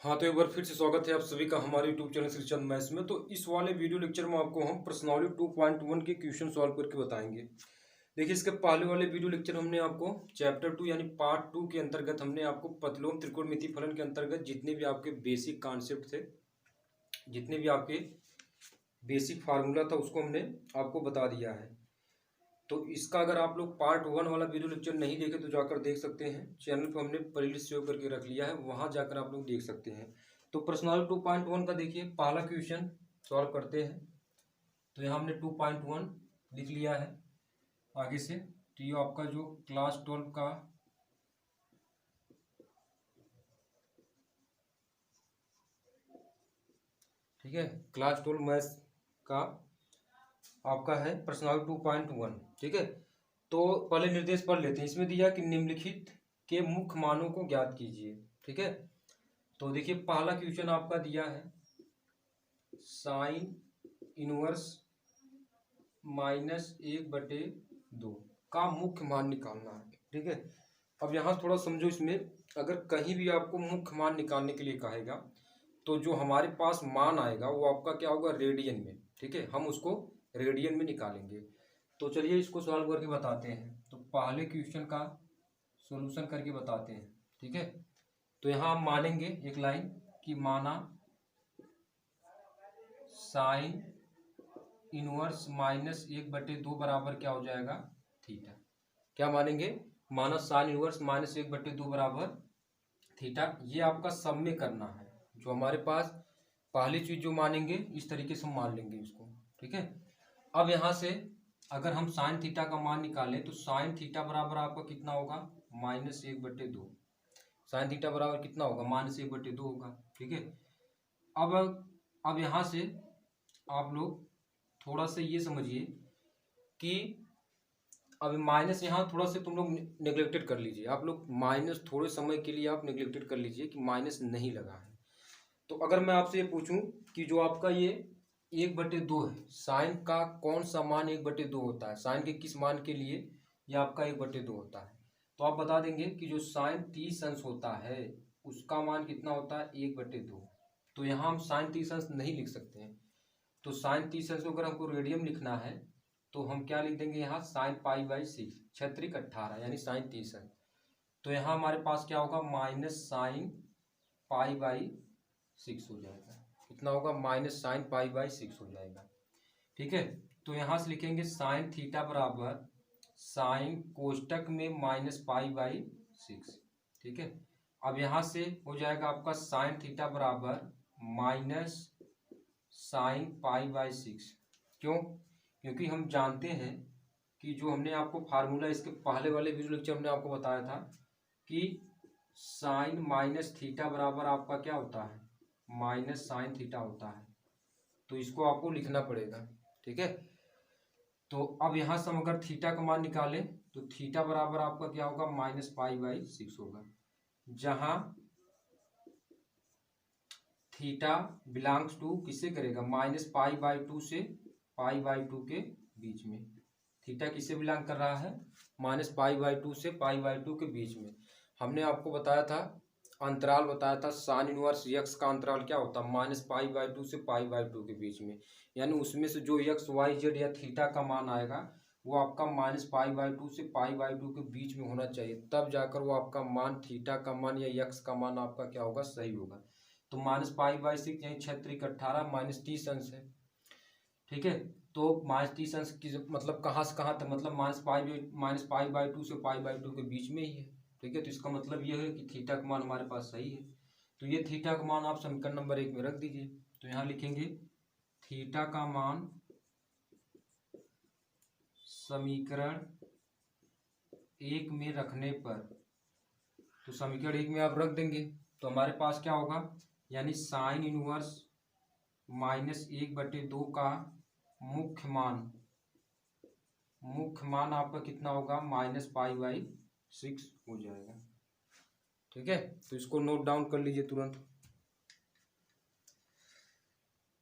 हाँ, तो एक बार फिर से स्वागत है आप सभी का हमारे यूट्यूब चैनल श्रीचंद मैथ्स में। तो इस वाले वीडियो लेक्चर में आपको हम प्रश्नावली 2.1 के क्वेश्चन सॉल्व करके बताएंगे। देखिए, इसके पहले वाले वीडियो लेक्चर हमने आपको चैप्टर 2 यानी पार्ट 2 के अंतर्गत हमने आपको प्रतिलोम त्रिकोणमिति फलन के अंतर्गत जितने भी आपके बेसिक कॉन्सेप्ट थे, जितने भी आपके बेसिक फार्मूला था, उसको हमने आपको बता दिया है। तो इसका अगर आप लोग पार्ट 1 वाला वीडियो लेक्चर नहीं देखे तो जाकर देख सकते हैं। चैनल पर हमने प्लेलिस्ट सेव करके रख लिया है, वहां जाकर आप लोग देख सकते हैं। तो प्रश्नावली 2.1 का देखिए पहला क्वेश्चन सॉल्व करते हैं। तो यहाँ हमने 2.1 लिख लिया है आगे से। तो ये आपका जो क्लास 12 का ठीक है, क्लास 12 मैथ्स का आपका है प्रश्नावली 2.1। ठीक है, तो पहले निर्देश पढ़ लेते हैं। इसमें दिया कि निम्नलिखित के मुख्य मानों को ज्ञात कीजिए। ठीक है, तो देखिए पहला क्वेश्चन आपका दिया है साइन इनवर्स -1/2 का मुख्य मान निकालना है। ठीक है, अब यहाँ थोड़ा समझो। इसमें अगर कहीं भी आपको मुख्य मान निकालने के लिए कहेगा तो जो हमारे पास मान आएगा वो आपका क्या होगा, रेडियन में। ठीक है, हम उसको रेडियन में निकालेंगे। तो चलिए इसको सॉल्व करके बताते हैं। तो पहले क्वेश्चन का सॉल्यूशन करके बताते हैं। ठीक है, तो यहाँ हम मानेंगे एक लाइन कि माना साइन इनवर्स -1/2 बराबर क्या हो जाएगा, थीटा। क्या मानेंगे, माना साइन इनवर्स -1/2 बराबर थीटा। ये आपका सब में करना है। जो हमारे पास पहली चीज जो मानेंगे इस तरीके से मान लेंगे इसको। ठीक है, अब यहाँ से अगर हम साइन थीटा का मान निकालें तो साइन थीटा बराबर आपका कितना होगा, -1/2। साइन थीटा बराबर कितना होगा, -1/2 होगा। ठीक है, अब यहाँ से आप लोग थोड़ा सा ये समझिए कि अब माइनस यहाँ थोड़ा सा तुम लोग नेग्लेक्टेड कर लीजिए। आप लोग माइनस थोड़े समय के लिए आप नेग्लेक्टेड कर लीजिए कि माइनस नहीं लगा है। तो अगर मैं आपसे ये पूछूं कि जो आपका ये 1/2 है, साइन का कौन सा मान 1/2 होता है, साइन के किस मान के लिए ये आपका 1/2 होता है, तो आप बता देंगे कि जो साइन 30 अंश होता है उसका मान कितना होता है, 1/2। तो यहाँ हम साइन 30 अंश नहीं लिख सकते हैं। तो साइन 30 अंश को अगर हमको रेडियम लिखना है तो हम क्या लिख देंगे, यहाँ साइन π/6 छत्रिक 18 यानी साइन 30 अंश। तो यहाँ हमारे पास क्या होगा, माइनस साइन π/6 हो जाएगा। कितना होगा, माइनस साइन π/6 हो जाएगा। ठीक है, तो यहाँ से लिखेंगे साइन थीटा बराबर साइन कोष्टक में -π/6। ठीक है, अब यहाँ से हो जाएगा आपका साइन थीटा बराबर माइनस साइन π/6। क्यों, क्योंकि हम जानते हैं कि जो हमने आपको फार्मूला इसके पहले वाले वीडियो लेक्चर में आपको बताया था कि साइन माइनस थीटा बराबर आपका क्या होता है, माइनस साइन थीटा होता है। तो इसको आपको लिखना पड़ेगा। ठीक है, तो अब यहाँ से हम अगर थीटा का मान निकालें तो थीटा बराबर आपका क्या होगा, -π/6 होगा। जहाँ थीटा बिलोंग्स टू किससे करेगा, -π/2 से π/2 के बीच में। थीटा किससे बिलोंग कर रहा है, -π/2 से π/2 के बीच में। हमने आपको बताया था, अंतराल बताया था, साइन इनवर्स यक्स का अंतराल क्या होता है, -π/2 से π/2 के बीच में। यानी उसमें से जो यक्स वाई जेड या थीटा का मान आएगा वो आपका -π/2 से π/2 के बीच में होना चाहिए, तब जाकर वो आपका मान थीटा का मान या यक्स का मान आपका क्या होगा, सही होगा। तो -π/6 यानी 6×18 -30 अंश है। ठीक है, तो -30 अंश की मतलब कहाँ से कहाँ तक, मतलब -π/2 से π/2 के बीच में ही है। ठीक है, तो इसका मतलब यह है कि थीटा का मान हमारे पास सही है। तो ये थीटा का मान आप समीकरण नंबर 1 में रख दीजिए। तो यहाँ लिखेंगे थीटा का मान समीकरण 1 में रखने पर, तो समीकरण 1 में आप रख देंगे तो हमारे पास क्या होगा, यानी साइन इनवर्स -1/2 का मुख्य मान आपका कितना होगा, -π/6 हो जाएगा। ठीक है, तो इसको नोट डाउन कर लीजिए तुरंत।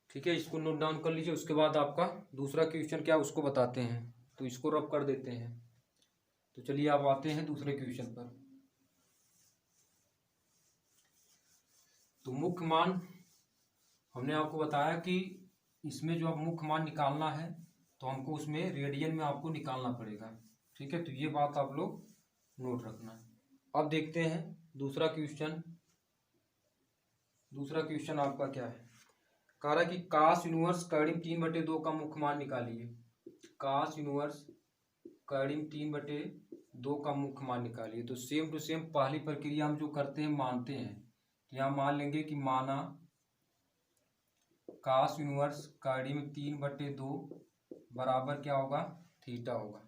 ठीक है, इसको नोट डाउन कर लीजिए। उसके बाद आपका दूसरा क्वेश्चन क्या उसको बताते हैं, तो इसको रब कर देते हैं। तो चलिए आप आते हैं दूसरे क्वेश्चन पर। तो मुख्य मान हमने आपको बताया कि इसमें जो अब मुख्य मान निकालना है तो हमको उसमें रेडियन में आपको निकालना पड़ेगा। ठीक है, तो ये बात आप लोग नोट रखना। अब देखते हैं दूसरा क्वेश्चन। दूसरा क्वेश्चन आपका क्या है, कह रहा है कि काश इनवर्स कर्डिम 3/2 का मुख्य मान निकालिए। काश इनवर्स कर्डिम 3/2 का मुख्य मान निकालिए। तो सेम टू सेम पहली प्रक्रिया हम जो करते हैं मानते हैं, तो यहाँ मान लेंगे कि माना काश इनवर्स कर्डिम 3/2 बराबर क्या होगा, थीटा होगा।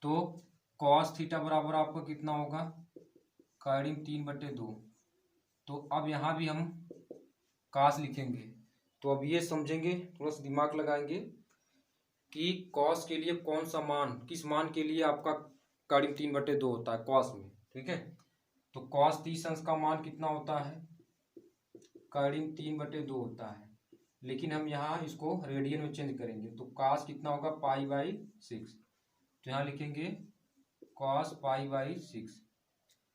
तो कॉस थीटा बराबर आपका कितना होगा, कर्डिम 3/2। तो अब यहाँ भी हम काश लिखेंगे। तो अब ये समझेंगे, थोड़ा सा दिमाग लगाएंगे कि कॉस के लिए कौन सा मान, किस मान के लिए आपका कर्डिम 3/2 होता है कॉस में। ठीक है, तो कॉस 30 अंश का मान कितना होता है, कर्डिम 3/2 होता है। लेकिन हम यहाँ इसको रेडियन में चेंज करेंगे, तो कॉस कितना होगा, पाई/6। तो यहाँ लिखेंगे कॉस पाई/6।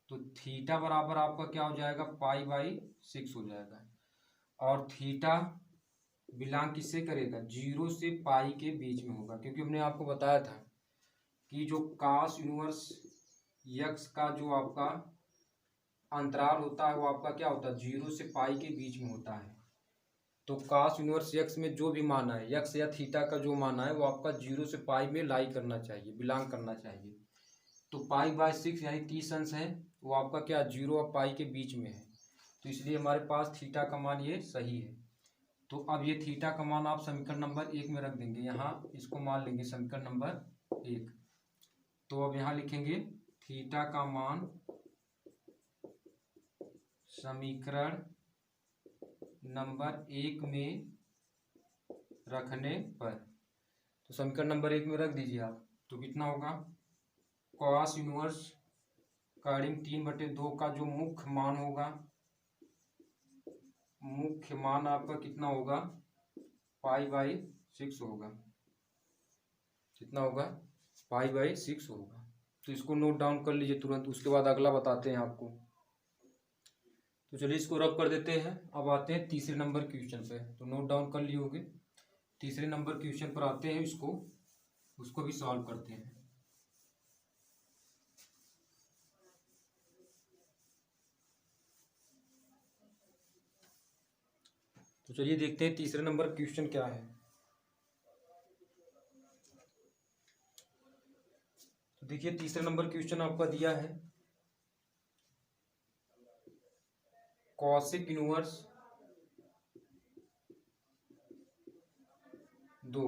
तो थीटा बराबर आपका क्या हो जाएगा, पाई/6 हो जाएगा। और थीटा बिलोंग किससे करेगा, 0 से पाई के बीच में होगा, क्योंकि हमने आपको बताया था कि जो कॉस इनवर्स यक्स का जो आपका अंतराल होता है वो आपका क्या होता है, 0 से पाई के बीच में होता है। तो कॉस इनवर्स यक्स में जो भी मान है, यक्स या थीटा का जो मान है वो आपका 0 से पाई में लाई करना चाहिए, बिलोंग करना चाहिए। तो पाई/6 यानी 30 अंश है, वो आपका क्या 0 और पाई के बीच में है। तो इसलिए हमारे पास थीटा का मान ये सही है। तो अब ये थीटा का मान आप समीकरण नंबर 1 में रख देंगे, यहाँ इसको मान लेंगे समीकरण नंबर 1। तो अब यहाँ लिखेंगे थीटा का मान समीकरण नंबर 1 में रखने पर, तो समीकरण नंबर 1 में रख दीजिए आप। तो कितना होगा, कॉस इनवर्स कर्डिम 3/2 का जो मुख्य मान होगा, मुख्य मान आपका कितना होगा, पाई/6 होगा। कितना होगा, पाई/6 होगा। तो इसको नोट डाउन कर लीजिए तुरंत, उसके बाद अगला बताते हैं आपको। तो चलिए इसको रब कर देते हैं। अब आते हैं तीसरे नंबर क्वेश्चन पे, तो नोट डाउन कर लिए होंगे। तीसरे नंबर क्वेश्चन पर आते हैं, उसको भी सॉल्व करते हैं। तो चलिए देखते हैं तीसरे नंबर क्वेश्चन क्या है। तो देखिए तीसरे नंबर क्वेश्चन आपका दिया है, कॉसेक इनवर्स 2,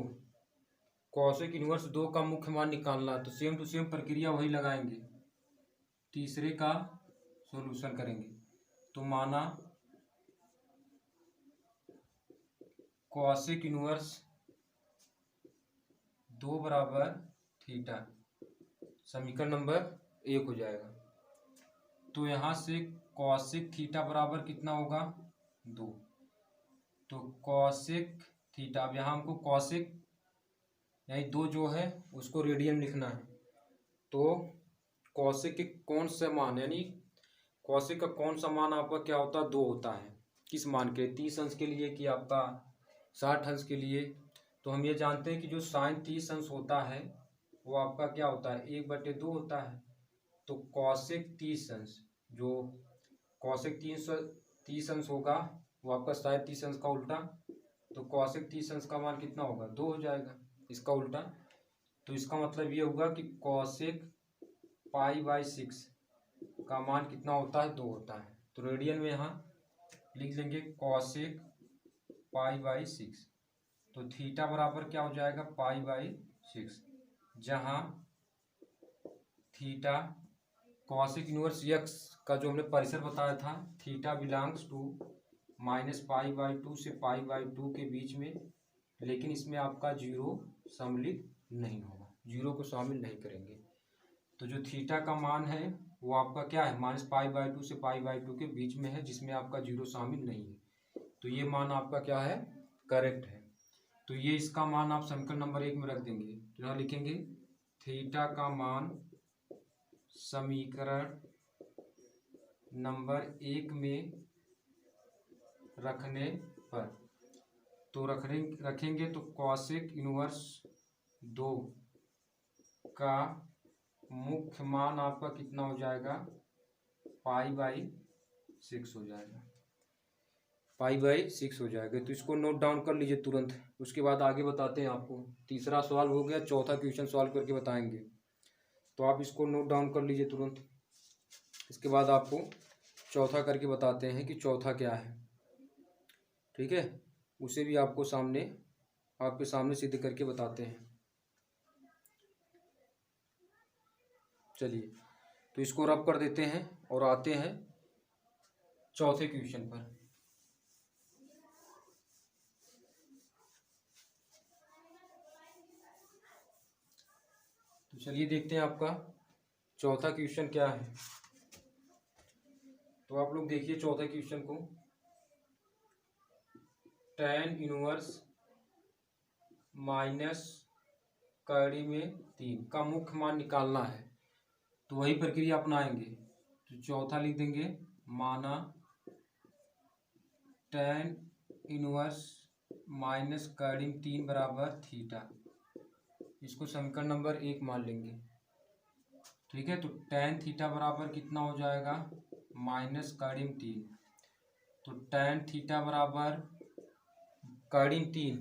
कॉसेक इनवर्स 2 का मुख्य मान निकालना। तो सेम टू सेम प्रक्रिया वही लगाएंगे, तीसरे का सॉल्यूशन करेंगे। तो माना कॉसेक इनवर्स 2 बराबर थीटा, समीकरण नंबर 1 हो जाएगा। तो यहाँ से कॉसेक थीटा बराबर कितना होगा, 2। तो कॉसेक थीटा, अब यहाँ हमको कॉसेक यानी 2 जो है उसको रेडियन लिखना है। तो कॉसेक के कौन सा मान, यानी कॉसेक का कौन सा मान आपका क्या होता है, 2 होता है। किस मान के, 30 अंश के लिए कि आपका 60 अंश के लिए। तो हम ये जानते हैं कि जो साइन 30 अंश होता है वो आपका क्या होता है, 1/2 होता है। तो कॉसेक 30 अंश, जो कॉसेक 30 अंश होगा वो आपका साइन 30 अंश का उल्टा। तो कॉसेक 30 अंश का मान कितना होगा, 2 हो जाएगा, इसका उल्टा। तो इसका मतलब ये होगा कि कॉसेक पाई/6 का मान कितना होता है, 2 होता है। तो रेडियन में यहाँ लिख लेंगे कॉसेक पाई/6। तो थीटा बराबर क्या हो जाएगा, पाई/6, जहाँ थीटा कॉसेक इनवर्स यक्स का जो हमने परिसर बताया था, थीटा बिलोंग्स टू -पाई/2 से पाई/2 के बीच में। लेकिन इसमें आपका 0 सम्मिलित नहीं होगा, 0 को शामिल नहीं करेंगे। तो जो थीटा का मान है वो आपका क्या है, -पाई/2 से पाई/2 के बीच में है, जिसमें आपका 0 शामिल नहीं है। तो ये मान आपका क्या है, करेक्ट है। तो ये इसका मान आप समीकरण नंबर 1 में रख देंगे। तो यहाँ लिखेंगे थीटा का मान समीकरण नंबर 1 में रखने पर, तो रखेंगे तो कॉसेक इनवर्स 2 का मुख्य मान आपका कितना हो जाएगा, पाई/6 हो जाएगा, पाई/6 हो जाएगा। तो इसको नोट डाउन कर लीजिए तुरंत, उसके बाद आगे बताते हैं आपको। तीसरा सवाल हो गया, चौथा क्वेश्चन सॉल्व करके बताएंगे, तो आप इसको नोट डाउन कर लीजिए तुरंत। इसके बाद आपको चौथा करके बताते हैं कि चौथा क्या है, ठीक है, उसे भी आपके सामने सिद्ध करके बताते हैं। चलिए, तो इसको रब कर देते हैं और आते हैं चौथे क्वेश्चन पर। तो चलिए देखते हैं आपका चौथा क्वेश्चन क्या है। तो आप लोग देखिए चौथे क्वेश्चन को, tan इनवर्स माइनस कड़ी में 3 का मुख्य मान निकालना है। तो वही प्रक्रिया अपनाएंगे। तो चौथा लिख देंगे, माना tan इनवर्स माइनस कड़ी में 3 बराबर थीटा, इसको समीकरण नंबर 1 मान लेंगे, ठीक है। तो tan थीटा बराबर कितना हो जाएगा, माइनस कड़ी में 3, तो tan थीटा बराबर कड़ी में 3।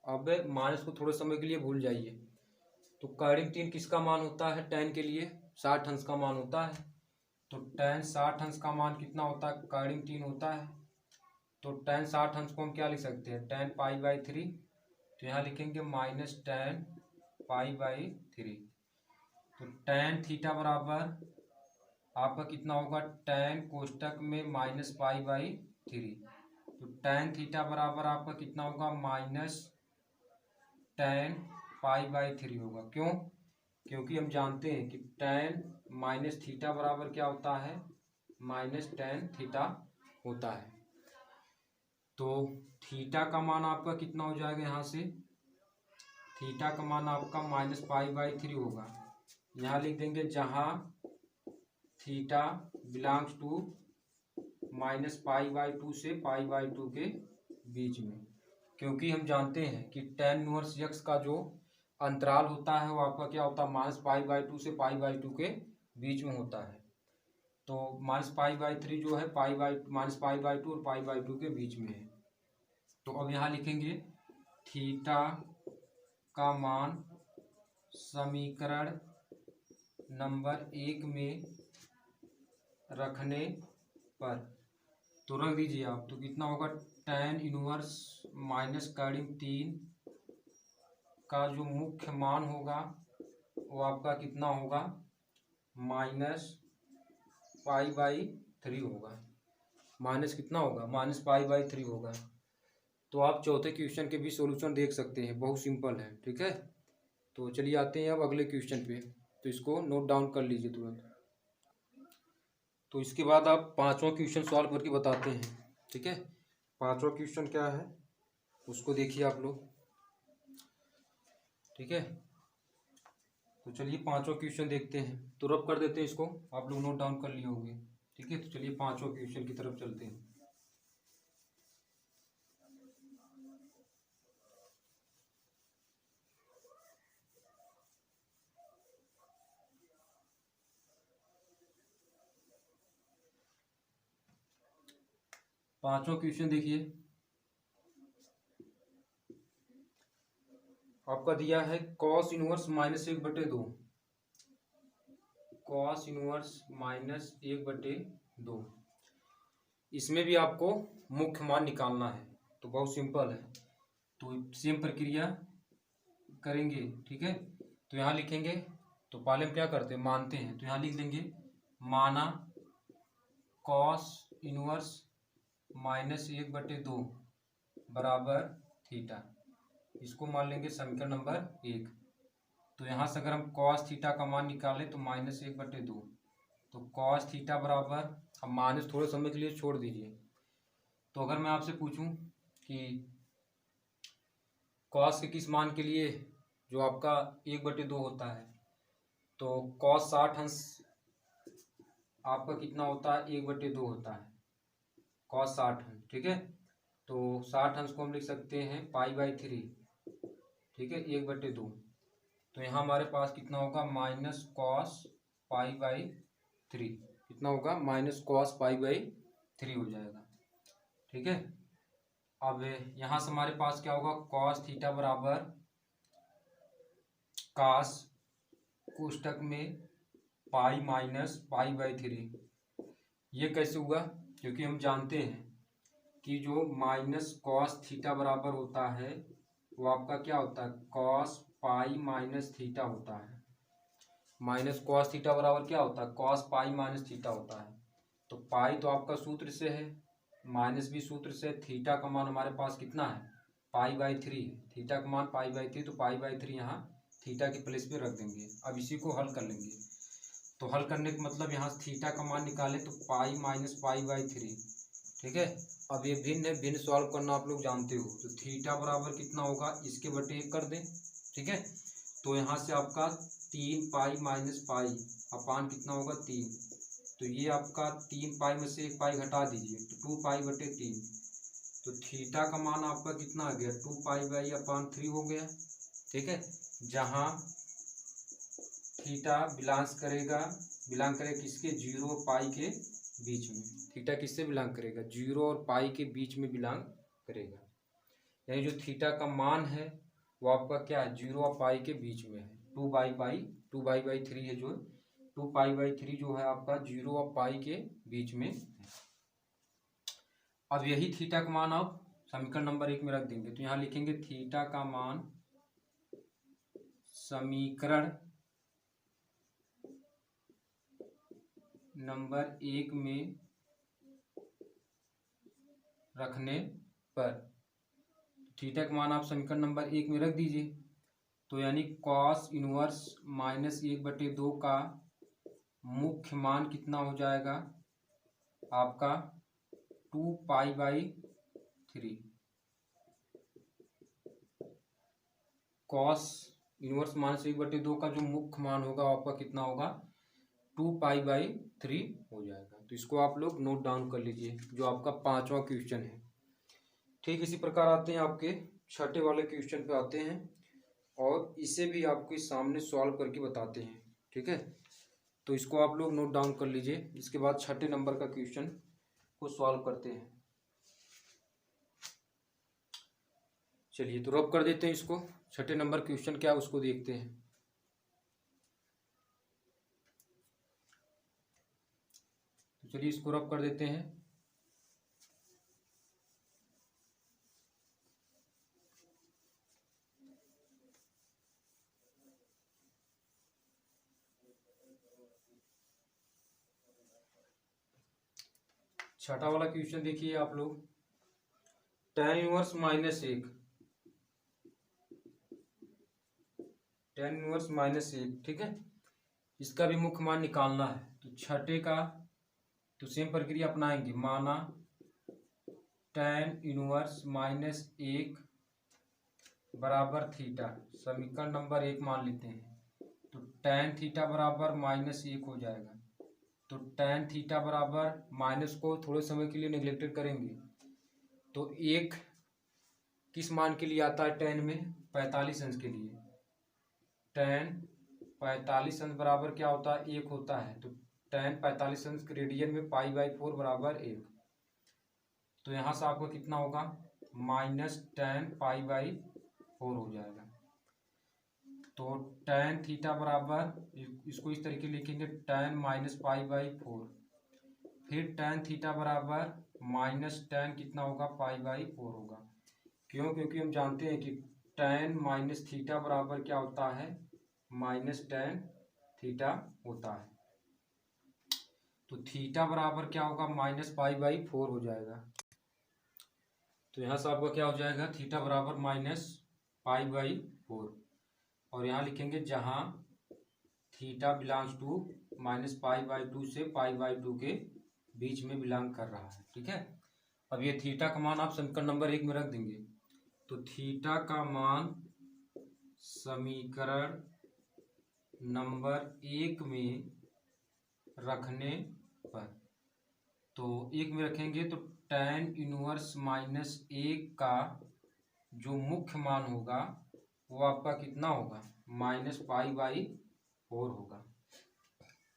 अब माइनस को थोड़े समय के लिए भूल जाइए। तो कड़ी में 3 किसका मान होता है, tan के लिए 60 अंश का मान होता है। तो tan 60 अंश का मान कितना होता है, कड़ी में 3 होता है। तो tan 60 अंश को हम क्या लिख सकते हैं, tan पाई/3। तो यहाँ लिखेंगे माइनस tan पाई/3। तो tan थीटा बराबर आपका कितना होगा, tan कोष्टक में माइनस पाई/3। तो tan थीटा बराबर आपका कितना होगा, माइनस tan पाई/3 होगा। क्यों, क्योंकि हम जानते हैं कि tan माइनस थीटा बराबर क्या होता है, माइनस tan थीटा होता है। तो थीटा का मान आपका कितना हो जाएगा, यहाँ से थीटा का मान आपका माइनस पाई/3 होगा। यहाँ लिख देंगे जहाँ थीटा बिलोंग्स टू माइनस पाई/2 से पाई/2 के बीच में, क्योंकि हम जानते हैं कि tan इनवर्स x का जो अंतराल होता है वो आपका क्या होता है, माइनस पाई/2 से पाई/2 के बीच में होता है। तो माइनस पाई/3 जो है माइनस पाई/2 और पाई/2 के बीच में है। तो अब यहाँ लिखेंगे थीटा का मान समीकरण नंबर 1 में रखने पर, तो रख दीजिए आप। तो कितना होगा, tan इनवर्स माइनस कड़ी में 3 का जो मुख्य मान होगा वो आपका कितना होगा, माइनस पाई/3 होगा। माइनस कितना होगा, माइनस पाई/3 होगा। तो आप चौथे क्वेश्चन के भी सॉल्यूशन देख सकते हैं, बहुत सिंपल है, ठीक है। तो चलिए आते हैं अब अगले क्वेश्चन पे। तो इसको नोट डाउन कर लीजिए तुरंत। तो इसके बाद आप पांचवा क्वेश्चन सॉल्व करके बताते हैं, ठीक है। पांचवा क्वेश्चन क्या है उसको देखिए आप लोग, ठीक है। तो चलिए पांचवा क्वेश्चन देखते हैं। तो रब कर देते हैं इसको, आप लोग नोट डाउन कर लिए होंगे, ठीक है। तो चलिए पांचवा क्वेश्चन की तरफ चलते हैं। पांचवा क्वेश्चन देखिए, आपका दिया है cos इनवर्स -1/2, cos इनवर्स -1/2। इसमें भी आपको मुख्य मान निकालना है। तो बहुत सिंपल है, तो सेम प्रक्रिया करेंगे, ठीक है। तो यहाँ लिखेंगे, तो पहले हम क्या करते हैं, मानते हैं। तो यहाँ लिख देंगे, माना cos इनवर्स -1/2 बराबर थीटा, इसको मान लेंगे समीकरण नंबर 1। तो यहाँ से अगर हम cos थीटा का मान निकालें तो -1/2, तो cos थीटा बराबर, अब माइनस थोड़े समय के लिए छोड़ दीजिए। तो अगर मैं आपसे पूछूं कि cos के किस मान के लिए जो आपका 1/2 होता है, तो cos 60 अंश आपका कितना होता है, 1/2 होता है। कॉस 60 अंश, ठीक है। तो 60 अंश को हम लिख सकते हैं पाई/3, ठीक है, 1/2। तो यहाँ हमारे पास कितना होगा, माइनस कॉस पाई/3, कितना होगा, माइनस कॉस पाई/3 हो जाएगा, ठीक है। अब यहाँ से हमारे पास क्या होगा, कॉस थीटा बराबर कास कोष्टक में पाई माइनस पाई/3। ये कैसे हुआ, क्योंकि हम जानते हैं कि जो माइनस कॉस थीटा बराबर होता है वो आपका क्या होता है, कॉस पाई माइनस थीटा होता है। माइनस कॉस थीटा बराबर क्या होता है, कॉस पाई माइनस थीटा होता है। तो पाई तो आपका सूत्र से है, माइनस भी सूत्र से। थीटा का मान हमारे पास कितना है, पाई/3 है। थीटा का मान पाई/3, तो पाई/3 यहाँ थीटा के प्लेस पे रख देंगे। अब इसी को हल कर लेंगे। तो हल करने का मतलब यहाँ से थीटा का मान निकालें तो पाई माइनस पाई/3, ठीक है। अब ये भिन्न है, भिन्न सॉल्व करना आप लोग जानते हो। तो थीटा बराबर कितना होगा, इसके बटे 1 कर दें, ठीक है। तो यहाँ से आपका 3 पाई माइनस पाई अपान कितना होगा, 3। तो ये आपका 3 पाई में से 1 पाई घटा दीजिए तो 2 पाई/3। तो थीटा का मान आपका कितना आ गया, 2 पाई/3 हो गया, ठीक है। जहाँ थीटा बिलोंग करेगा किसके, 0 और पाई के बीच में। थीटा किससे बिलोंग करेगा, 0 और पाई के बीच में बिलोंग करेगा। यानी जो थीटा का मान है वो आपका क्या है, 0 और पाई के बीच में है। 2 पाई/3 है, जो 2 पाई/3 जो है आपका 0 और पाई के बीच में है। अब यही थीटा का मान आप समीकरण नंबर 1 में रख देंगे। तो यहाँ लिखेंगे थीटा का मान समीकरण नंबर 1 में रखने पर, थीटा का मान आप समीकरण नंबर 1 में रख दीजिए। तो यानी कॉस इनवर्स -1/2 का मुख्य मान कितना हो जाएगा आपका, 2 पाई/3। कॉस इनवर्स -1/2 का जो मुख्य मान होगा आपका कितना होगा, 2 पाई/3 हो जाएगा। तो इसको आप लोग नोट डाउन कर लीजिए, जो आपका 5वां क्वेश्चन है। ठीक इसी प्रकार आते हैं आपके 6ठे वाले क्वेश्चन पे आते हैं, और इसे भी आपके सामने सॉल्व करके बताते हैं, ठीक है। तो इसको आप लोग नोट डाउन कर लीजिए। इसके बाद 6ठे नंबर का क्वेश्चन को सॉल्व करते हैं। चलिए तो रब कर देते हैं इसको। 6ठे नंबर क्वेश्चन क्या है उसको देखते हैं। तो चलिए इसको रब कर देते हैं। छठा वाला क्वेश्चन देखिए आप लोग, tan इनवर्स -1, tan इनवर्स -1, ठीक है। इसका भी मुख्य मान निकालना है। तो 6ठे का तो सेम प्रक्रिया अपनाएंगे। माना tan इनवर्स -1 बराबर थीटा, समीकरण नंबर 1 मान लेते हैं। तो tan थीटा बराबर -1 हो जाएगा। तो tan थीटा बराबर, माइनस को थोड़े समय के लिए नेग्लेक्टेड करेंगे। तो 1 किस मान के लिए आता है tan में, 45 अंश के लिए। tan 45 अंश बराबर क्या होता है, 1 होता है। तो tan 45 अंश के रेडियन में पाई/4 बराबर 1। तो यहाँ से आपको कितना होगा, -tan पाई/4 हो जाएगा। तो tan थीटा बराबर, इसको इस तरीके लिखेंगे, tan -पाई/4। फिर tan थीटा बराबर -tan कितना होगा, पाई/4 होगा। क्यों, क्योंकि हम जानते हैं कि tan माइनस थीटा बराबर क्या होता है, -tan थीटा होता है। तो थीटा बराबर क्या होगा, -पाई/4 हो जाएगा। तो यहाँ से आपका क्या हो जाएगा, थीटा बराबर -पाई/4। और यहाँ लिखेंगे जहाँ थीटा बिलोंग्स टू -पाई/2 से पाई/2 के बीच में बिलोंग कर रहा है, ठीक है। अब ये थीटा का मान आप समीकरण नंबर 1 में रख देंगे। तो थीटा का मान समीकरण नंबर 1 में रखने पर, तो 1 में रखेंगे तो tan इनवर्स माइनस 1 का जो मुख्य मान होगा वो आपका कितना होगा, -π/4 होगा।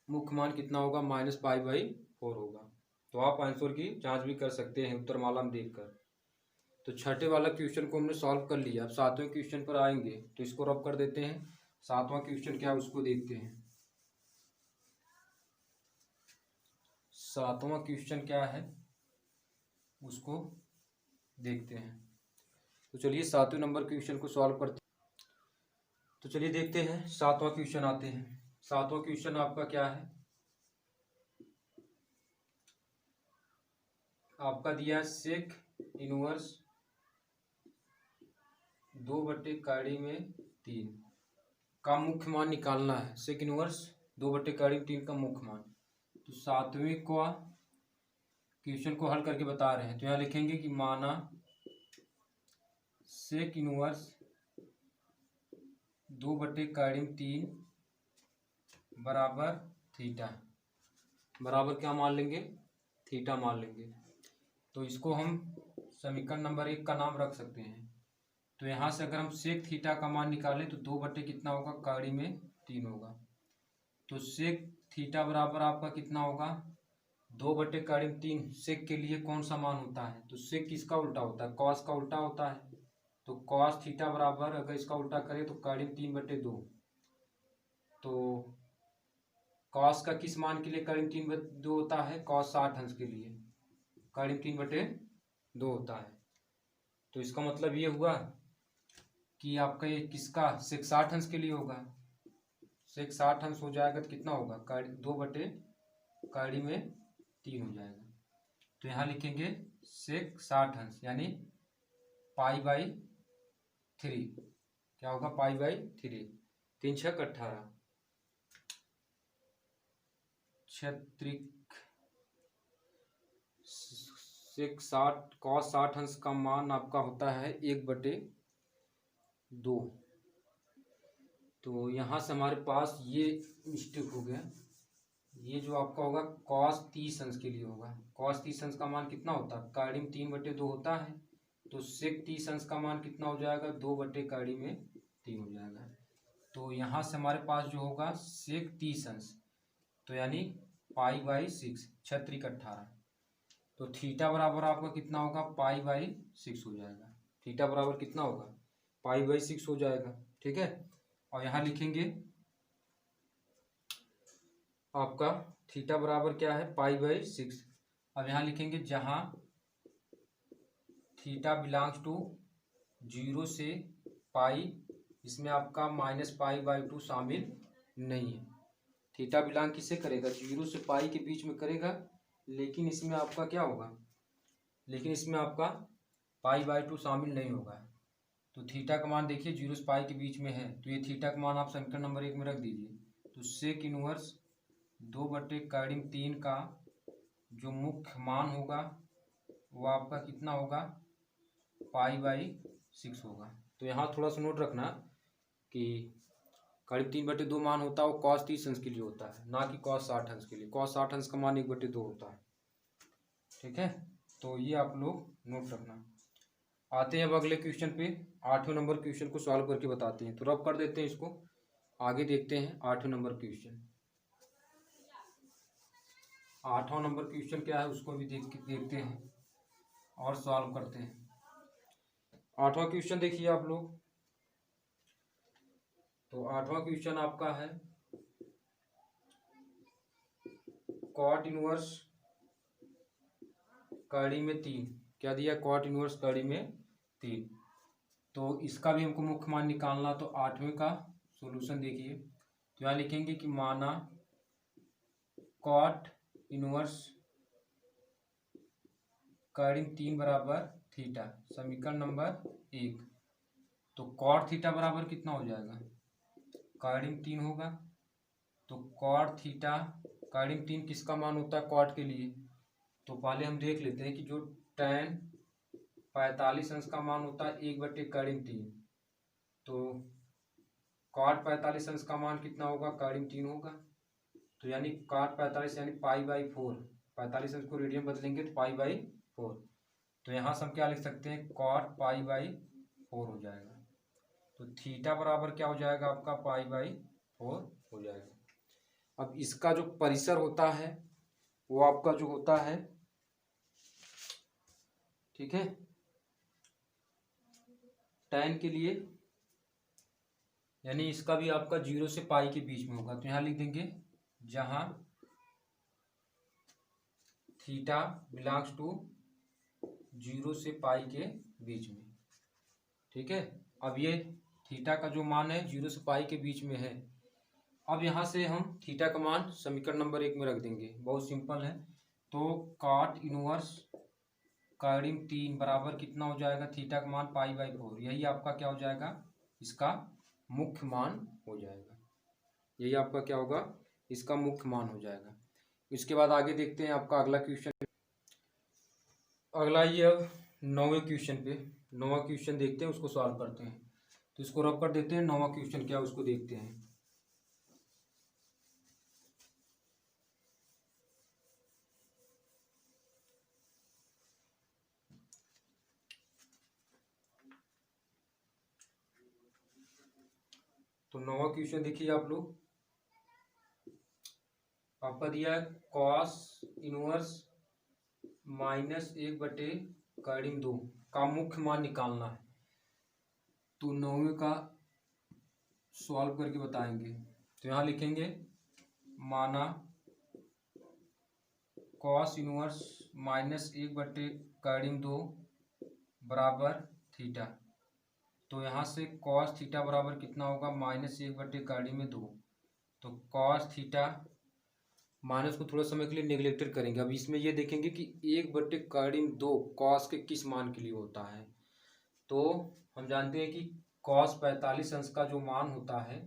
मुख्य मान कितना होगा, -π/4 होगा। तो आप आंसर की जांच भी कर सकते हैं उत्तरमाला में देखकर। तो छठे वाला क्वेश्चन को हमने सॉल्व कर लिया। अब सातवें क्वेश्चन पर आएंगे तो इसको रब कर देते हैं। सातवां क्वेश्चन क्या है उसको देखते हैं। सातवां क्वेश्चन क्या है उसको देखते हैं। तो चलिए सातवें नंबर क्वेश्चन को सॉल्व करते हैं। तो चलिए देखते हैं सातवां क्वेश्चन आते हैं। सातवां क्वेश्चन आपका क्या है, आपका दिया है सेक इनवर्स 2/3 का मुख्य मान निकालना है। सेक इनवर्स 2/3 का मुख्य मान। तो सातवें को क्वेश्चन को हल करके बता रहे हैं। तो यहाँ लिखेंगे कि माना सेक इनवर्स 2/3 बराबर थीटा, बराबर क्या मान लेंगे, थीटा मान लेंगे। तो इसको हम समीकरण नंबर 1 का नाम रख सकते हैं। तो यहाँ से अगर हम सेक थीटा का मान निकालें तो 2/3 कितना होगा, कड़ी में 3 होगा। तो सेक थीटा बराबर आपका कितना होगा, 2/3। सेक के लिए कौन सा मान होता है, तो सेक किसका उल्टा होता है, कॉस का उल्टा होता है। तो कॉस थीटा बराबर अगर इसका उल्टा करें तो कड़ी में 3/2। तो कॉस का किस मान के लिए कड़ी में 3/2 होता है, कॉस 60 अंश के लिए कड़ी में 3/2 होता है। तो इसका मतलब ये हुआ कि आपका ये किसका सेक 60 अंश के लिए होगा। सेक 60 अंश हो जाएगा तो कितना होगा, 2/3 में 3 हो जाएगा। तो यहाँ लिखेंगे सेक 60 अंश यानी π/3 क्या होगा, π/3। 3 × 6 = 18 क्षेत्रिक सेक 60 कॉस 60 अंश का मान आपका होता है 1/2। तो यहाँ से हमारे पास ये मिस्टेक हो गया। ये जो आपका होगा कॉस 30 अंश के लिए होगा। कॉस 30 अंश का मान कितना होता है, कड़ी में 3/2 होता है। तो सेक 30 अंश का मान कितना हो जाएगा, 2/3 में 3 हो जाएगा। तो यहाँ से हमारे पास जो होगा सेक 30 अंश तो यानी π/6 क्षेत्रिक 18। तो थीटा बराबर आपका कितना होगा, π/6 हो जाएगा। थीटा बराबर कितना होगा, π/6 हो जाएगा। ठीक है, और यहाँ लिखेंगे आपका थीटा बराबर क्या है, π/6। अब यहाँ लिखेंगे जहाँ थीटा बिलोंग्स टू 0 से पाई, इसमें आपका -π/2 शामिल नहीं है। थीटा बिलोंग किसे करेगा, 0 से पाई के बीच में करेगा, लेकिन इसमें आपका क्या होगा, लेकिन इसमें आपका π/2 शामिल नहीं होगा। तो थीटा का मान देखिए 0 से पाई के बीच में है, तो ये थीटा का मान आप समीकरण नंबर 1 में रख दीजिए। तो सेक इनवर्स 2/3 का जो मुख्य मान होगा वो आपका कितना होगा, π/6 होगा। तो यहाँ थोड़ा सा नोट रखना कि करीब 3/2 मान होता है वो कॉस 30 अंश के लिए होता है, ना कि कॉस 60 अंश के लिए। कॉस 60 अंश का मान 1/2 होता है। ठीक है, तो ये आप लोग नोट रखना। आते हैं अब अगले क्वेश्चन पे। 8वें नंबर क्वेश्चन को सॉल्व करके बताते हैं। तो रब कर देते हैं इसको, आगे देखते हैं 8वें नंबर क्वेश्चन। 8वां नंबर क्वेश्चन क्या है उसको भी देखते हैं और सॉल्व करते हैं। 8वां क्वेश्चन देखिए आप लोग। तो 8वां क्वेश्चन आपका है कॉट इनवर्स कड़ी में 3। क्या दिया, कॉट इनवर्स कड़ी में 3। तो इसका भी हमको मुख्य मान निकालना। तो 8वें का सॉल्यूशन देखिए। तो यहाँ लिखेंगे कि माना कॉट इनवर्स कड़ी में 3 बराबर थीटा, समीकरण नंबर 1। तो कॉट थीटा बराबर कितना हो जाएगा, कड़ी में 3 होगा। तो कॉट थीटा कड़ी में 3 किसका मान होता है, कॉट के लिए। तो पहले हम देख लेते हैं कि जो tan 45 अंश का मान होता है 1/3। तो कॉट 45 अंश का मान कितना होगा, कड़ी में 3 होगा। तो यानी कॉट 45 यानी π/4। 45 अंश को रेडियन बदलेंगे तो π/4 4। तो यहाँ से हम क्या लिख सकते हैं, कॉट पाई बाई 4 हो जाएगा। तो थीटा बराबर क्या हो जाएगा आपका, पाई बाई 4 हो जाएगा। अब इसका जो परिसर होता है वो आपका जो होता है, ठीक है, tan के लिए, यानी इसका भी आपका 0 से पाई के बीच में होगा। तो यहाँ लिख देंगे जहां थीटा बिलोंग्स टू 0 से पाई के बीच में, ठीक है। अब ये थीटा का जो मान है 0 से पाई के बीच में है। अब यहाँ से हम थीटा का मान समीकरण नंबर 1 में रख देंगे, बहुत सिंपल है। तो कॉट इनवर्स काइडिम 3 बराबर कितना हो जाएगा, थीटा का मान पाई बाई 4। यही आपका क्या हो जाएगा, इसका मुख्य मान हो जाएगा। यही आपका क्या होगा, इसका मुख्य मान हो जाएगा। इसके बाद आगे देखते हैं आपका अगला क्वेश्चन। अगला ये अब 9वें क्वेश्चन पे, 9वां क्वेश्चन देखते हैं, उसको सॉल्व करते हैं। तो इसको रब कर देते हैं, 9वां क्वेश्चन क्या है उसको देखते हैं। तो 9वां क्वेश्चन देखिए आप लोग, आपका दिया है कॉस इनवर्स -1/2 का मुख्य मान निकालना है। तो 9वें का सॉल्व करके बताएंगे। तो यहाँ लिखेंगे माना कॉस इनवर्स -1/2 बराबर थीटा। तो यहाँ से कॉस थीटा बराबर कितना होगा, -1/2। तो कॉस थीटा, माइनस को थोड़ा समय के लिए नेग्लेक्टेड करेंगे। अब इसमें ये देखेंगे कि 1/2 कॉस के किस मान के लिए होता है। तो हम जानते हैं कि कॉस 45 अंश का जो मान होता है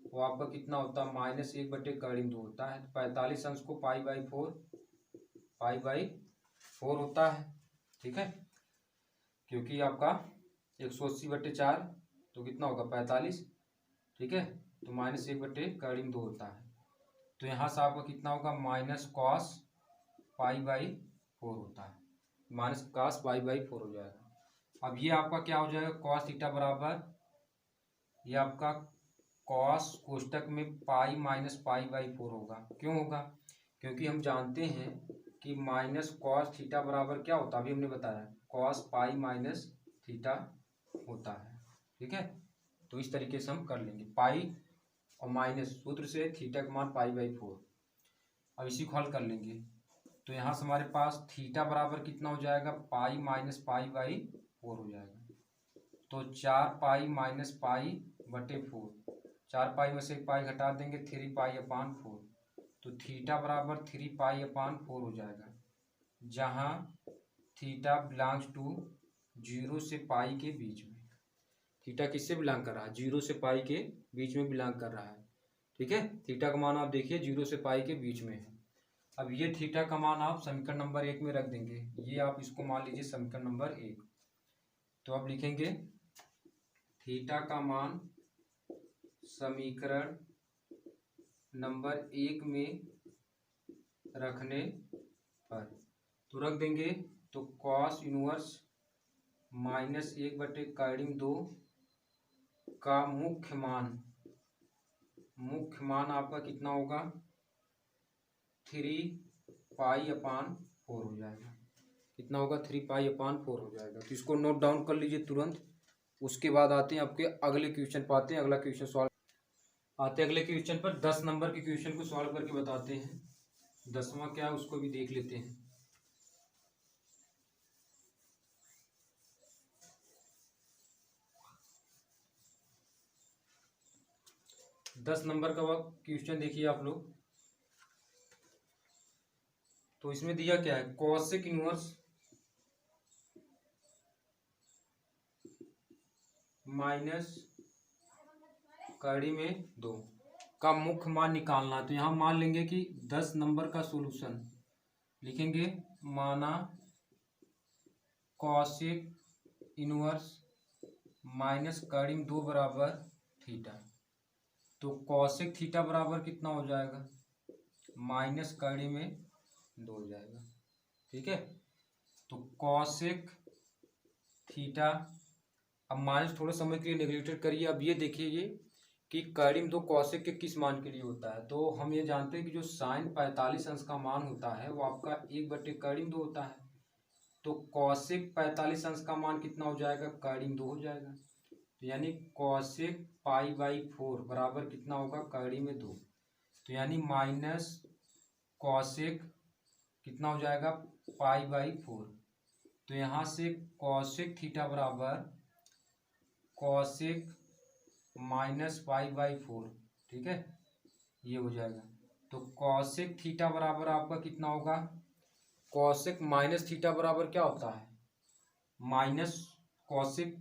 वो आपका कितना होता है, -1/2 होता है। तो 45 अंश को पाई बाई 4 होता है, ठीक है, क्योंकि आपका 180/4 तो कितना होगा 45, ठीक है। तो -1/2 होता है। तो यहाँ से आपका कितना होगा, माइनस कॉस पाई बाई 4 होता है, माइनस कॉस पाई बाई 4 हो जाएगा। अब ये आपका क्या हो जाएगा, कॉस थीटा बराबर, ये आपका कॉस कोष्टक में पाई माइनस पाई बाई 4 होगा। क्यों होगा, क्योंकि हम जानते हैं कि माइनस कॉस थीटा बराबर क्या होता है, अभी हमने बताया कॉस पाई माइनस थीटा होता है, ठीक है। तो इस तरीके से हम कर लेंगे, पाई और माइनस सूत्र से थीटा का मान पाई बाई 4। अब इसी को हल कर लेंगे। तो यहाँ से हमारे पास थीटा बराबर कितना हो जाएगा, पाई माइनस पाई बाई 4 हो जाएगा। तो 4 पाई माइनस पाई बटे 4, 4 पाई में से 1 पाई घटा देंगे, 3 पाई अपान 4। तो थीटा बराबर 3 पाई अपान 4 हो जाएगा, जहाँ थीटा बिलोंग्स टू 0 से पाई के बीच में। थीटा किससे बिलोंग कर रहा है, 0 से पाई के बीच में बिलोंग कर रहा है, ठीक है। थीटा का मान आप देखिए 0 से पाई के बीच में है। अब ये थीटा का मान आप समीकरण नंबर 1 में रख देंगे। ये आप इसको मान लीजिए समीकरण नंबर 1। तो अब लिखेंगे थीटा का मान समीकरण नंबर 1 में रखने पर, तो रख देंगे। तो कॉस इनवर्स -1/2 का मुख्य मान आपका कितना होगा, 3 पाई अपान 4 हो जाएगा। कितना होगा, 3 पाई अपान 4 हो जाएगा। तो इसको नोट डाउन कर लीजिए तुरंत। उसके बाद आते हैं आपके अगले क्वेश्चन पर, आते हैं अगला क्वेश्चन सॉल्व। आते हैं अगले क्वेश्चन पर, 10 नंबर के क्वेश्चन को सॉल्व करके बताते हैं। 10वां क्या है उसको भी देख लेते हैं। 10 नंबर का क्वेश्चन देखिए आप लोग। तो इसमें दिया क्या है, कॉसेक इनवर्स माइनस कड़ी में 2 का मुख्य मान निकालना। तो यहाँ मान लेंगे कि 10 नंबर का सॉल्यूशन लिखेंगे, माना कॉसेक इनवर्स माइनस कड़ी में 2 बराबर थीटा। तो कॉसेक थीटा बराबर कितना हो जाएगा, माइनस कड़ी में 2 हो जाएगा, ठीक है। तो कॉसेक थीटा, अब माइनस थोड़े समय के लिए नेग्लेक्टेड करिए। अब ये देखिए ये कि कर्डिम दो कॉसेक के किस मान के लिए होता है। तो हम ये जानते हैं कि जो साइन 45 अंश का मान होता है वो आपका 1/कर्डिम 2 होता है। तो कॉसेक 45 अंश का मान कितना हो जाएगा, कर्डिम 2 हो जाएगा। तो यानी कॉसेक π/4 बराबर कितना होगा, कर्डिम में 2। तो यानी माइनस कॉसेक कितना हो जाएगा, π/4। तो यहाँ से कॉसेक थीटा बराबर कॉसेक माइनस π/4, ठीक है, ये हो जाएगा। तो कॉसेक थीटा बराबर आपका कितना होगा, कॉसेक माइनस थीटा बराबर क्या होता है, माइनस कॉसेक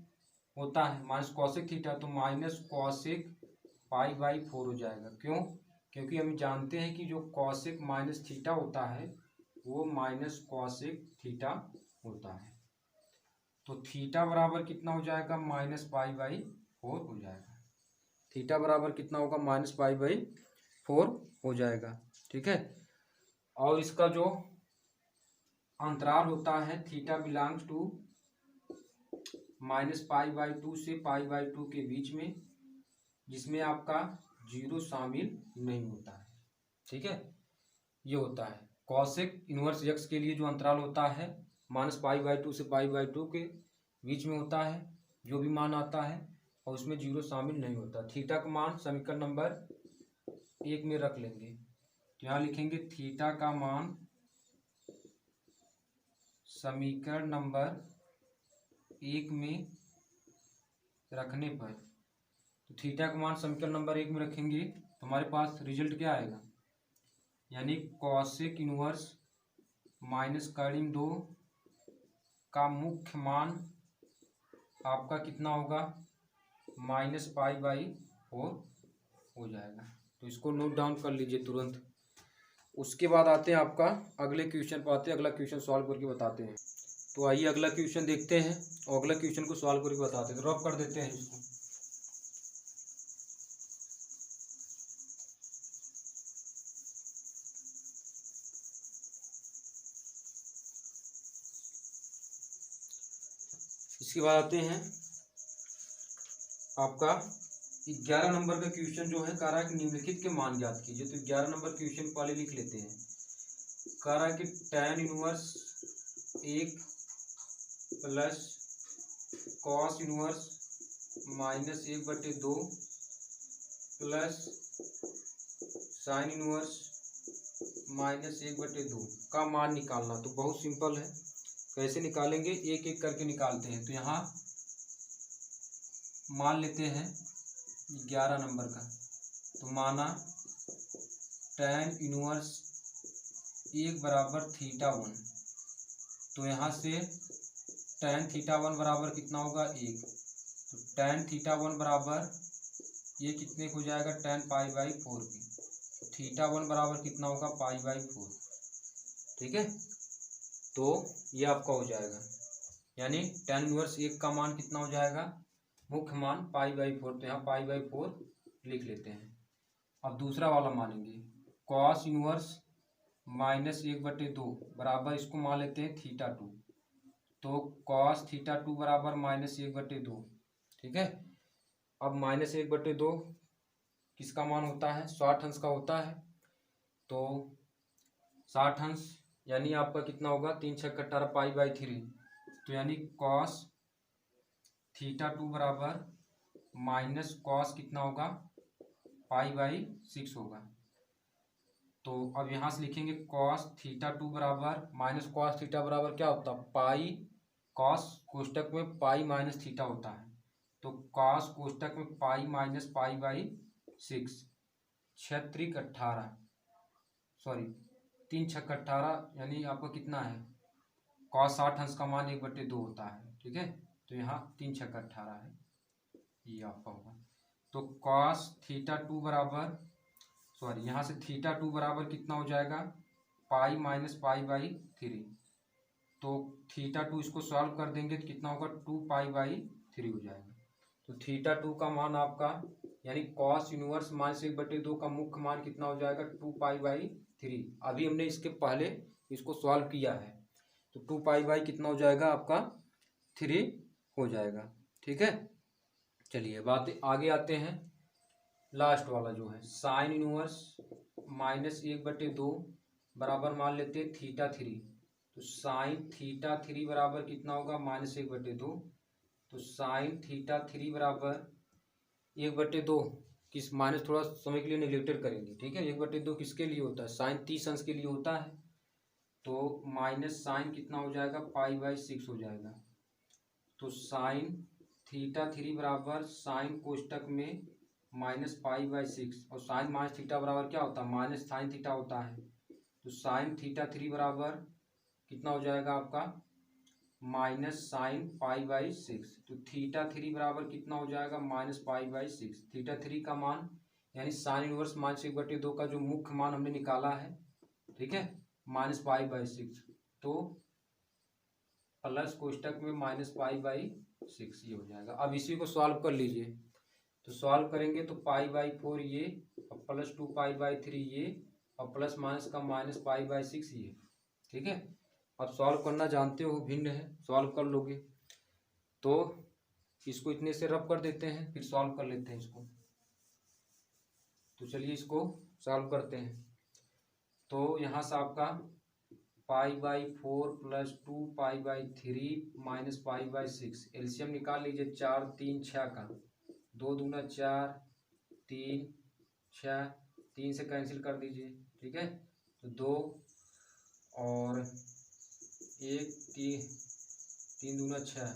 होता है, माइनस कॉसेक थीटा, तो माइनस कॉसेक π/4 हो जाएगा। क्यों, क्योंकि हम जानते हैं कि जो कॉसेक माइनस थीटा होता है वो माइनस कॉसेक थीटा होता है। तो थीटा बराबर कितना हो जाएगा, माइनस π/4 हो जाएगा। थीटा बराबर कितना होगा, माइनस π/4 हो जाएगा, ठीक है। और इसका जो अंतराल होता है थीटा बिलोंग्स टू -π/2 से π/2 के बीच में, जिसमें आपका 0 शामिल नहीं होता है, ठीक है। ये होता है कॉसेक इनवर्स एक्स के लिए जो अंतराल होता है -π/2 से π/2 के बीच में होता है, जो भी मान आता है, और उसमें 0 शामिल नहीं होता। थीटा का मान समीकरण नंबर 1 में रख लेंगे। तो यहाँ लिखेंगे थीटा का मान समीकरण नंबर 1 में रखने पर, तो थीटा का मान समीकरण नंबर 1 में रखेंगे तो हमारे पास रिजल्ट क्या आएगा, यानी कॉसेक इनवर्स माइनस कर्डिम 2 का मुख्य मान आपका कितना होगा, -π/4 हो जाएगा। तो इसको नोट डाउन कर लीजिए तुरंत। उसके बाद आते हैं आपका अगले क्वेश्चन पर आते हैं, अगला क्वेश्चन सॉल्व करके बताते हैं। तो आइए अगला क्वेश्चन देखते हैं और अगला क्वेश्चन को सॉल्व करके बताते हैं। तो रब कर देते हैं इसको। इसके बाद आते हैं आपका 11 नंबर का क्वेश्चन जो है, कह रहा है कि निम्नलिखित के मान ज्ञात कीजिए। तो 11 नंबर क्वेश्चन पहले लिख लेते हैं। कह रहा है कि tan inverse 1 plus cos inverse -1/2 plus sine inverse -1/2 का मान निकालना। तो बहुत सिंपल है, कैसे निकालेंगे, एक एक करके निकालते हैं। तो यहाँ मान लेते हैं 11 नंबर का। तो माना tan इनवर्स 1 बराबर θ1। तो यहाँ से tan θ1 बराबर कितना होगा, 1। तो tan θ1 बराबर ये कितने को जाएगा, tan π/4 की। θ1 बराबर कितना होगा, π/4, ठीक है। तो ये आपका हो जाएगा, यानी tan इनवर्स 1 का मान कितना हो जाएगा, मुख्य मान π/4। तो यहाँ π/4 लिख लेते हैं। अब दूसरा वाला मानेंगे कॉस इनवर्स -1/2 बराबर, इसको मान लेते हैं θ2। तो कॉस θ2 बराबर -1/2, ठीक है। अब -1/2 किसका मान होता है, 60 अंश का होता है। तो 60 अंश यानी आपका कितना होगा, 3 × 18 π/3। तो यानी कॉस θ2 बराबर माइनस कॉस कितना होगा, π/6 होगा। तो अब यहाँ से लिखेंगे कॉस θ2 बराबर माइनस कॉस थीटा बराबर क्या होता है, पाई कॉस कोष्टक में पाई माइनस थीटा होता है। तो कॉस कोष्टक में पाई माइनस π/6, 6 × 18 सॉरी 3 × 18 यानी आपका कितना है, कॉस 60 अंश का मान 1/2 होता है, ठीक है। तो यहाँ 3 × 18 है, ये आपका होगा। तो कॉस θ2 बराबर सॉरी यहाँ से θ2 बराबर कितना हो जाएगा, पाई माइनस π/3। तो θ2 इसको सॉल्व कर देंगे तो कितना होगा, 2π/3 हो जाएगा। तो θ2 का मान आपका यानी कॉस इनवर्स -1/2 का मुख्य मान कितना हो जाएगा, 2π/3। अभी हमने इसके पहले इसको सॉल्व किया है। तो 2 पाई कितना हो जाएगा आपका 3 हो जाएगा। ठीक है, चलिए बात आगे आते हैं। लास्ट वाला जो है साइन इनवर्स -1/2 बराबर मान लेते हैं θ3। तो साइन θ3 बराबर कितना होगा -1/2। तो साइन θ3 बराबर 1/2 किस माइनस थोड़ा समय के लिए नेग्लेक्टेड करेंगे। ठीक है, 1/2 किसके लिए होता है, साइन 30 अंश के लिए होता है। तो माइनस साइन कितना हो जाएगा π/6 हो जाएगा। तो साइन θ3 बराबर साइन कोष्टक में -π/6 और साइन माइनस थीटा बराबर क्या होता है माइनस साइन थीटा होता है। तो साइन θ3 बराबर कितना हो जाएगा आपका माइनस साइन π/6। तो θ3 बराबर कितना हो जाएगा -π/6। θ3 का मान यानी साइन इनवर्स -1/2 का जो मुख्य मान हमने निकाला है, ठीक है, -π/6। तो प्लस कोष्टक में -π/6 ये हो जाएगा। अब इसी को सॉल्व कर लीजिए। तो सॉल्व करेंगे तो π/4 ये और प्लस 2π/3 ये और प्लस माइनस का -π/6 ये। ठीक है, अब सॉल्व करना जानते हो, भिन्न है, सॉल्व कर लोगे। तो इसको इतने से रब कर देते हैं, फिर सॉल्व कर लेते हैं इसको। तो चलिए इसको सॉल्व करते हैं। तो यहाँ से आपका π/4 प्लस 2π/3 -π/6 एलसीएम निकाल लीजिए। 4 3 6 का 2 दूना 4 3 6 3 से कैंसिल कर दीजिए। ठीक है, तो 2 और 1 3 दूना 6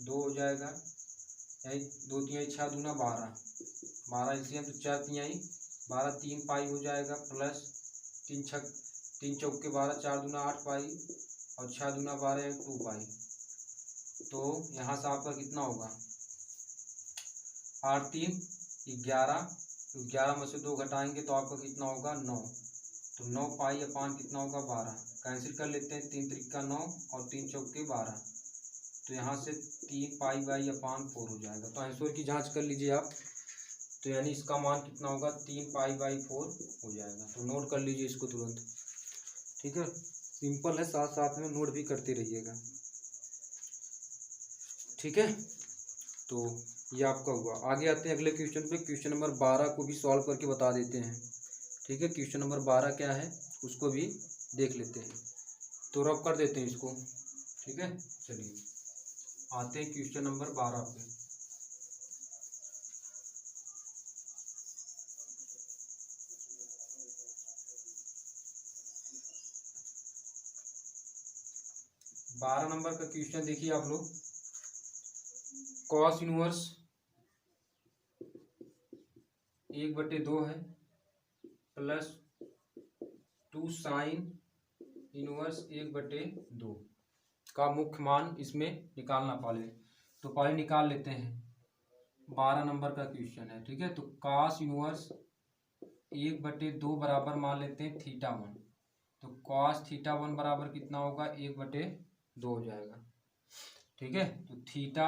2 हो जाएगा, यही 2 3 6 दूना 12 एलसीएम। तो 4 3 12 3 पाई हो जाएगा प्लस 3 चौके 12 4 दूना 8 पाई और 6 दूना 12 2 पाई। तो यहाँ से आपका कितना होगा 8 3 11, 11 में से 2 घटाएंगे तो आपका कितना होगा 9। तो 9 पाई अपान कितना होगा 12, कैंसिल कर लेते हैं। 3 त्रिक का 9 और 3 चौके 12। तो यहाँ से 3 π/4 हो जाएगा। तो आंसर की जांच कर लीजिए आप। तो यानी इसका मान कितना होगा 3 π/4 हो जाएगा। तो नोट कर लीजिए इसको तुरंत। ठीक है, सिंपल है, साथ साथ में नोट भी करते रहिएगा। ठीक है, तो ये आपका हुआ। आगे आते हैं अगले क्वेश्चन पे। क्वेश्चन नंबर 12 को भी सॉल्व करके बता देते हैं। ठीक है, क्वेश्चन नंबर 12 क्या है उसको भी देख लेते हैं। तो रब कर देते हैं इसको। ठीक है, चलिए आते हैं क्वेश्चन नंबर 12 पे। बारह नंबर का क्वेश्चन देखिए आप लोग। कॉस इनवर्स 1/2 है प्लस 2 साइन इनवर्स 1/2 का मुख्य मान इसमें निकालना पड़े। तो पहले निकाल लेते हैं। 12 नंबर का क्वेश्चन है। ठीक है, तो कॉस इनवर्स 1/2 बराबर मान लेते हैं θ1। तो कॉस θ1 बराबर कितना होगा 1/2 हो जाएगा। ठीक है, तो थीटा,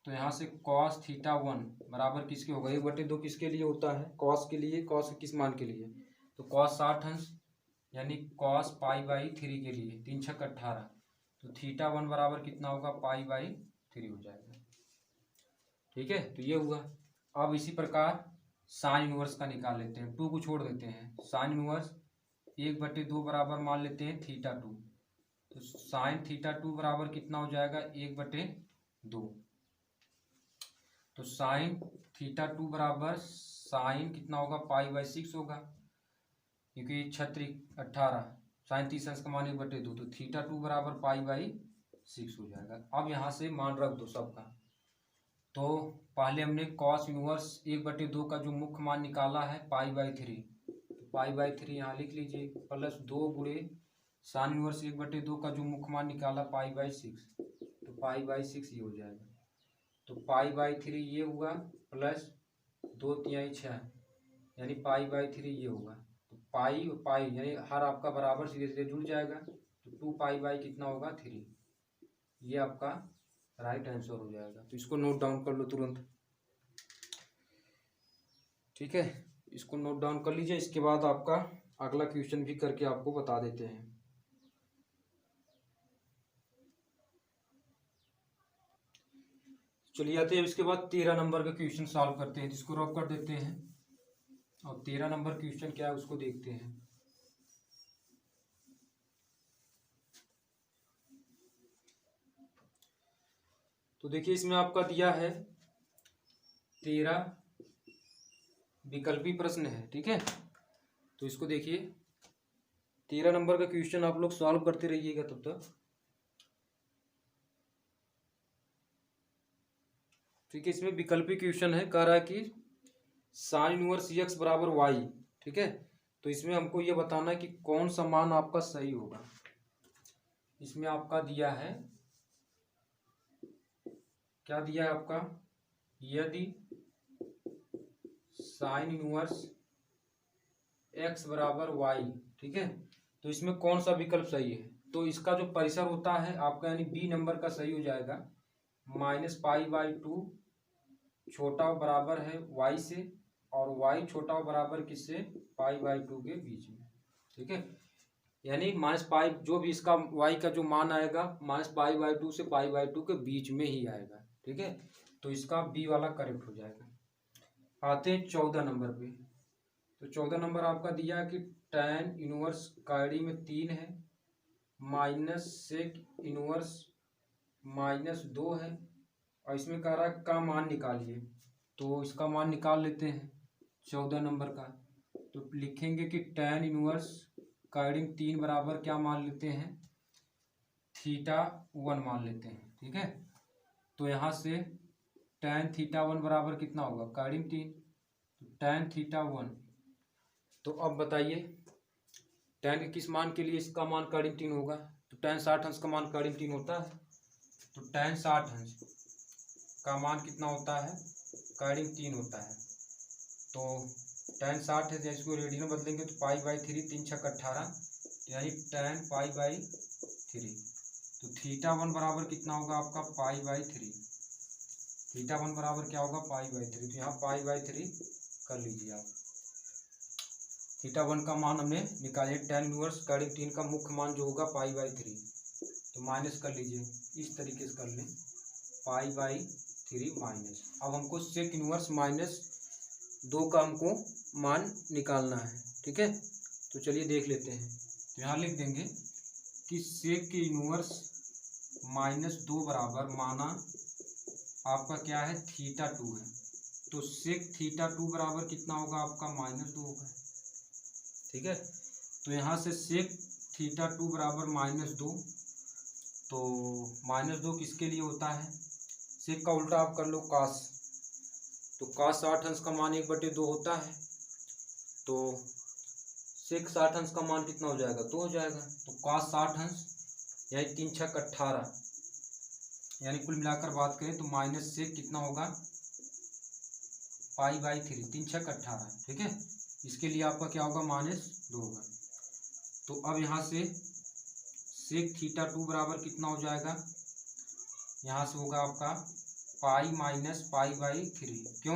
तो यहाँ से कॉस θ1 बराबर किसके होगा 1/2 किसके लिए होता है कॉस के लिए। कॉस किस मान के लिए, तो कॉस 60 अंश यानी कॉस π/3 के लिए। 3 6 18। तो θ1 बराबर कितना होगा π/3 हो जाएगा। ठीक है, तो ये हुआ। अब इसी प्रकार साइन इनवर्स का निकाल लेते हैं। 2 को छोड़ देते हैं। साइन इनवर्स 1/2 बराबर मान लेते हैं θ2। तो साइन θ2 बराबर कितना हो जाएगा 1/2। तो साइन θ2 बराबर साइन कितना होगा π/6 होगा, क्योंकि 6 18 साइन 30 अंश का मान 1/2। तो θ2 बराबर π/6 हो जाएगा। अब यहाँ से मान रख दो सबका। तो पहले हमने कॉस इनवर्स 1/2 का जो मुख्य मान निकाला है π/3। तो π/3 यहाँ लिख लीजिए प्लस 2 गुणे साइन इनवर्स 1/2 का जो मुख्य मान निकाला π/6। तो π/6 ये हो जाएगा। तो π/3 ये हुआ प्लस 2 3 6 यानी π/3 ये होगा। तो पाई और पाई यानी हर आपका बराबर सीधे सीधे जुड़ जाएगा। तो 2π/ कितना होगा 3। ये आपका राइट आंसर हो जाएगा। तो इसको नोट डाउन कर लो तुरंत। ठीक है, इसको नोट डाउन कर लीजिए। इसके बाद आपका अगला क्वेश्चन भी करके आपको बता देते हैं। चलिए आते हैं इसके बाद 13 नंबर का क्वेश्चन सॉल्व करते हैं, जिसको रॉक कर देते हैं और 13 नंबर क्वेश्चन क्या है उसको देखते हैं। तो देखिए इसमें आपका दिया है 13 विकल्पी प्रश्न है, ठीक है। तो इसको देखिए 13 नंबर का क्वेश्चन आप लोग सॉल्व करते रहिएगा तब तक, ठीक है। इसमें विकल्पी क्वेश्चन है, कह रहा है कि साइन इनवर्स x बराबर वाई, ठीक है। तो इसमें हमको ये बताना है कि कौन सा मान आपका सही होगा। इसमें आपका दिया है, क्या दिया है आपका, यदि साइन इनवर्स x बराबर वाई, ठीक है, तो इसमें कौन सा विकल्प सही है। तो इसका जो परिसर होता है आपका यानी बी नंबर का सही हो जाएगा, -π/2 छोटा बराबर है y से और y छोटा बराबर किससे, π/2 के बीच में, ठीक है। यानी -π जो भी इसका y का जो मान आएगा -π/2 से π/2 के बीच में ही आएगा, ठीक है। तो इसका बी वाला करेक्ट हो जाएगा। आते हैं 14 नंबर पे। तो 14 नंबर आपका दिया है कि tan इनवर्स कायड़ी में 3 है, माइनस सेक इनवर्स -2 है और इसमें कह रहा है का मान निकालिए। तो इसका मान निकाल लेते हैं 14 नंबर का। तो लिखेंगे कि tan इनवर्स कायड़ी 3 बराबर क्या मान लेते हैं, θ1 मान लेते हैं, ठीक है। तो यहाँ से tan θ1 बराबर कितना होगा, कायड़ी 3, तो tan θ1। तो अब बताइए tan के किस मान के लिए इसका मान कायड़ी 3 होगा, तो tan 60 अंश का मान कायड़ी 3 होता है। तो tan 60 अंश का मान कितना होता है, कायड़ी 3 होता है। तो tan 60 है, जैसे इसको रेडियन में बदलेंगे तो π/3, 3 × 18, यानी tan π/3। तो θ1 बराबर कितना होगा आपका, π/3। θ1 बराबर क्या होगा, π/3। तो यहाँ π/3 कर लीजिए आप। θ1 का मान हमने निकाले, tan इनवर्स कायड़ी 3 का मुख्य मान जो होगा π/3, तो माइनस कर लीजिए, इस तरीके से कर लें, π/3 माइनस। अब हमको सेक इनवर्स -2 का हमको मान निकालना है, ठीक है। तो चलिए देख लेते हैं। तो यहाँ लिख देंगे कि सेक के इनवर्स -2 बराबर माना आपका क्या है, θ2 है। तो सेक θ2 बराबर कितना होगा आपका, -2 होगा, ठीक है। तो यहाँ से सेक θ2 बराबर -2, तो -2 किसके लिए होता है, सेक का उल्टा आप कर लो कास, तो कास 60 अंश का मान 1/2 होता है। तो सेक 60 अंश का मान कितना हो जाएगा, 2 हो जाएगा। तो कास 60 अंश यानी 3 × 18, यानी कुल मिलाकर बात करें तो माइनस सेक कितना होगा, π/3, 3 × 18, ठीक है। इसके लिए आपका क्या होगा, -2 होगा। तो अब यहाँ से सेक θ2 बराबर कितना हो जाएगा, यहाँ से होगा आपका π-π/3। क्यों,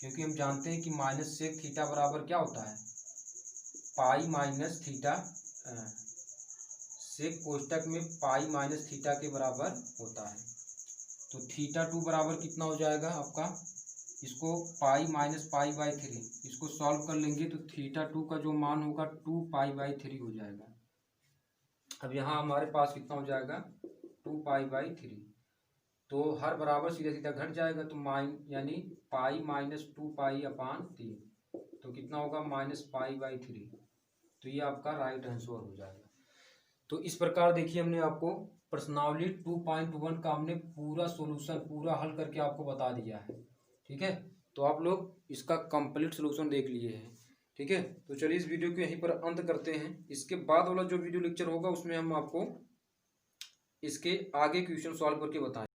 क्योंकि हम जानते हैं कि माइनस सेक थीटा बराबर क्या होता है, π-θ, सेक कोष्टक में π-θ के बराबर होता है। तो θ2 बराबर कितना हो जाएगा आपका, इसको π-π/3 इसको सॉल्व कर लेंगे तो θ2 का जो मान होगा 2π/3 हो जाएगा। अब यहाँ हमारे पास कितना हो जाएगा, 2π/3। तो हर बराबर सीधा सीधा घट जाएगा, तो यानी π-2π/3, तो कितना होगा, -π/3। तो ये आपका राइट आंसर हो जाएगा। तो इस प्रकार देखिए हमने आपको प्रश्नावली 2.1 का हमने पूरा सॉल्यूशन पूरा हल करके आपको बता दिया है, ठीक है। तो आप लोग इसका कंप्लीट सॉल्यूशन देख लिए हैं, ठीक है। तो चलिए इस वीडियो को यहीं पर अंत करते हैं। इसके बाद वाला जो वीडियो लेक्चर होगा उसमें हम आपको इसके आगे क्वेश्चन सॉल्व करके बताएं।